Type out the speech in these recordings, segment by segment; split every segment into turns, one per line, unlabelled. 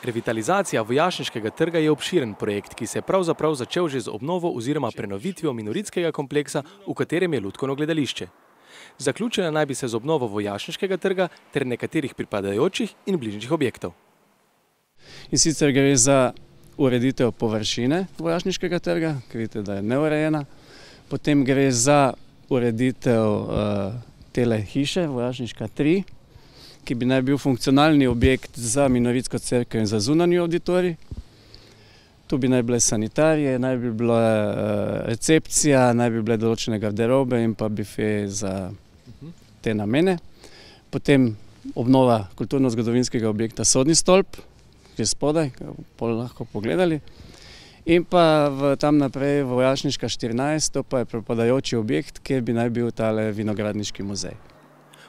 Revitalizacija Vojašniškega trga je obširen projekt, ki se je pravzaprav začel že z obnovo oziroma prenovitvijo Minoritskega kompleksa, v katerem je lutkovno gledališče. Zaključila naj bi se z obnovo Vojašniškega trga ter nekaterih pripadajočih in bližnjih objektov.
In sicer gre za ureditev površine Vojašniškega trga, ki vidite, da je neurejena. Potem gre za ureditev tele hiše, Vojašniška 3, ki bi naj bil funkcionalni objekt za Minoritsko cerkev in za zunanji auditorij. Tu bi naj bile sanitarije, naj bi bila recepcija, naj bi bile določene garderobe in pa bife za te namene. Potem obnova kulturno-zgodovinskega objekta Sodni stolp, ki je spodaj, ki bomo lahko pogledali. In pa tam naprej Vojašniška 14, to pa je propadajoči objekt, kjer bi naj bil tale vinogradniški muzej.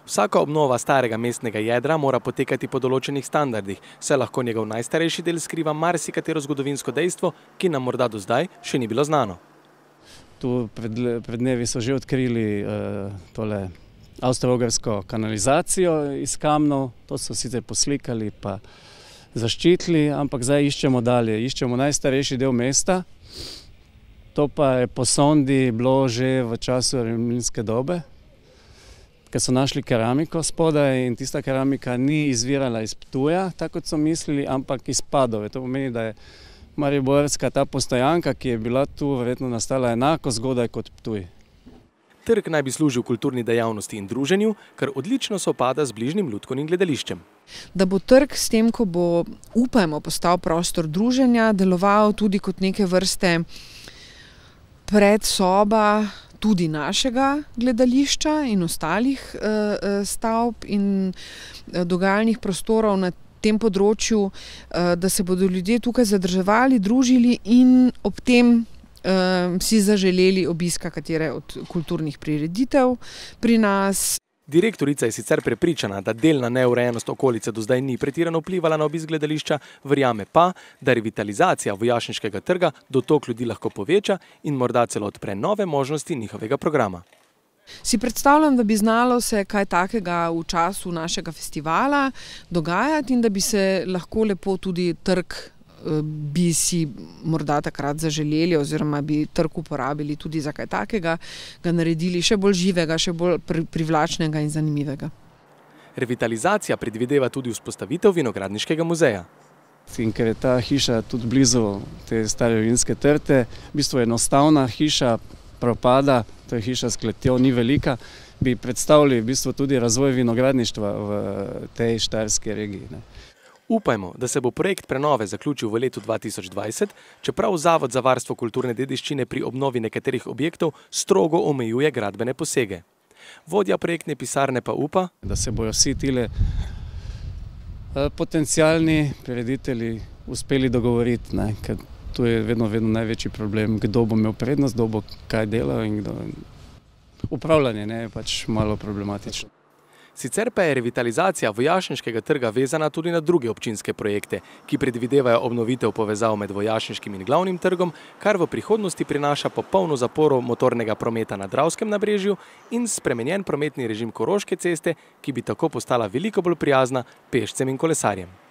Vsaka obnova starega mestnega jedra mora potekati po določenih standardih, saj lahko njegov najstarejši del skriva marsikatero zgodovinsko dejstvo, ki nam morda do zdaj še ni bilo znano.
Tu pred dnevi so že odkrili tole avstro-ogrsko kanalizacijo iz kamnov, to so sicer poslikali pa zaščitili, ampak zdaj iščemo dalje. Iščemo najstarejši del mesta, to pa je po sondi bilo že v času rimljske dobe, ker so našli keramiko spodaj in tista keramika ni izvirala iz Ptuja, tako kot so mislili, ampak iz Padove. To pomeni, da je mariborska ta postojanka, ki je bila tu, verjetno nastala enako zgodaj kot Ptuj.
Trg naj bi služil kulturni dejavnosti in druženju, kar odlično sovpada z bližnjim lutkovnim gledališčem.
Da bo trg s tem, ko bo, upajmo, postal prostor druženja, deloval tudi kot neke vrste predsoba tudi našega gledališča in ostalih stavb in dogajalnih prostorov na tem področju, da se bodo ljudje tukaj zadrževali, družili in ob tem si zaželeli obiska katere od kulturnih prireditev pri nas.
Direktorica je sicer prepričana, da delna neurejenost okolice do zdaj ni pretirano vplivala na obisk gledališča, verjame pa, da revitalizacija Vojašniškega trga dotok ljudi lahko poveča in morda celo odpre nove možnosti njihovega programa.
Si predstavljam, da bi znalo se kaj takega v času našega festivala dogajati in da bi se lahko lepo tudi trg bi si morda takrat zaželeli oziroma bi trg uporabili tudi za kaj takega, ga naredili še bolj živega, še bolj privlačnega in zanimivega.
Revitalizacija predvideva tudi vzpostavitev vinogradniškega muzeja.
In ker je ta hiša tudi blizu te stare vinske trte, v bistvu enostavna hiša propada, to je hiša s kletjo, ni velika, bi predstavili v bistvu tudi razvoj vinogradništva v tej štajerski regiji.
Upajmo, da se bo projekt prenove zaključil v letu 2020, čeprav Zavod za varstvo kulturne dediščine pri obnovi nekaterih objektov strogo omejuje gradbene posege. Vodja projektne pisarne pa upa,
da se bojo vsi tile potencialni prireditelji uspeli dogovoriti, ker tu je vedno največji problem, kdo bo imel prednost, kdo bo kaj delal in upravljanje je pač malo problematično.
Sicer pa je revitalizacija Vojašniškega trga vezana tudi na druge občinske projekte, ki predvidevajo obnovitev povezav med Vojašniškim in glavnim trgom, kar v prihodnosti prinaša popolno zaporo motornega prometa na Dravskem nabrežju in spremenjen prometni režim Koroške ceste, ki bi tako postala veliko bolj prijazna pešcem in kolesarjem.